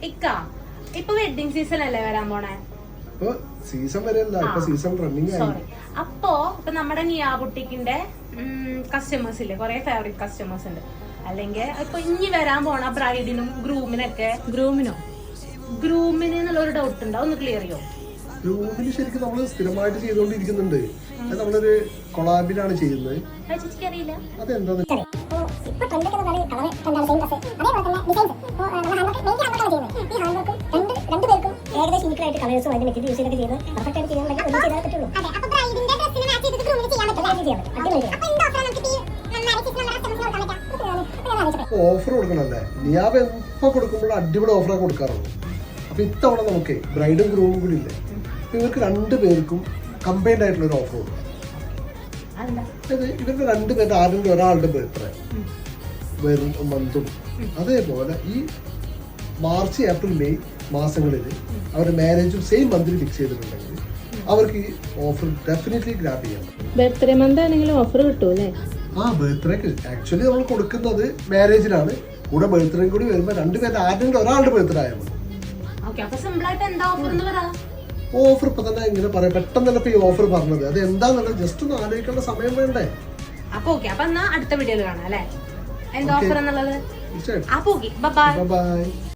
ഇക്ക ഇപ്പൊ wedding season അല്ലേ വരാൻ പോണേ? സീസൺ വരെയല്ല, ഇപ്പൊ സീസൺ റണ്ണിങ് ആയി. സോറി. അപ്പൊ ഇപ്പൊ നമ്മുടെ നിയാ ബുട്ടിക്കിന്റെ കസ്റ്റമേഴ്സ് ഇല്ലേ, കുറെ ഫേവറേറ്റ് കസ്റ്റമേഴ്സ് ഉണ്ട്. അല്ലെങ്കിൽ ഇപ്പൊ ഇനി വരാൻ പോണ ബ്രൈഡിനും ഗ്രൂമിനൊക്കെ ഗ്രൂമിന് എന്നുള്ള ഒരു ഡൗട്ട് ഉണ്ടോ? ഒന്ന് ക്ലിയർ ചെയ്യോ? ഗ്രൂമിന് ശരിക്കും നമ്മള് സ്ഥിരമായിട്ട് ചെയ്തോണ്ടിരിക്കുന്നുണ്ട്. അത് നമ്മളൊരു കൊളാബിലാണ് ചെയ്യുന്നത്. അറിയില്ല അതെന്താ ഏകദേശം ഈക്വലായിട്ട് കളേഴ്സും അതിന്റെ മെറ്റീരിയൽ യൂസ് ചെയ്തൊക്കെ ചെയ്യുന്നത് പെർഫെക്റ്റ് ആയിട്ട് ചെയ്യാൻ പറ്റും. ഒന്നും ചെയ്താൽ പറ്റുള്ളൂ. ഓഫർ കൊടുക്കണല്ലേ? നിയാബ് എപ്പോ കൊടുക്കുമ്പോൾ അടിപൊളി ഓഫറാണ് കൊടുക്കാറുള്ളൂ. അപ്പൊ ഇത്തവണ നമുക്ക് ബ്രൈഡും ഗ്രൂമും കൂടി ഇല്ലേ, ഇവർക്ക് രണ്ടുപേർക്കും കമ്പൈൻഡ് ആയിട്ടുള്ള ഒരു ഓഫർ കൊടുക്കും. അതായത് ഇവരുടെ രണ്ടുപേരുടെ ആരെങ്കിലും ഒരാളുടെ ബർത്ത്ഡേ വരും മന്തും, അതേപോലെ ഈ മാർച്ച് ഏപ്രിൽ മെയ് മാസങ്ങളിൽ അവരുടെ മാരേജും സെയിം മന്തിൽ ഫിക്സ് ചെയ്തിട്ടുണ്ടെങ്കിൽ അവർക്ക് ഈ ഓഫർ ഡെഫിനറ്റ്ലി ഗ്രാബ് ചെയ്യാൻ പറ്റും. ബർത്ത്ഡേ മന്ത് ആണെങ്കിലും ഓഫർ കിട്ടൂല്ലേ? ബർത്ത്ഡേക്ക് ആക്ച്വലി നമ്മൾ കൊടുക്കുന്നത് മാരേജിലാണ്. കൂടെ ബർത്ത്ഡേ കൂടി വരുമ്പോൾ രണ്ടുപേരുടെ ആരെങ്കിലും ഒരാളുടെ ബർത്ത്ഡേ ആയാൽ മതി. ഓഫർ ഇപ്പൊ തന്നെ ഇങ്ങനെ പറയാം, പെട്ടെന്ന് തന്നെ ഇപ്പൊ ഈ ഓഫർ പറഞ്ഞത് അത് എന്താന്നുള്ളത് ജസ്റ്റ് ഒന്ന് ആലോചിക്കേണ്ട സമയം വേണ്ടേ? അപ്പൊ അടുത്ത വീഡിയോയിൽ കാണാം അല്ലെ എന്താ ഓഫർ എന്നുള്ളത്. ബൈ.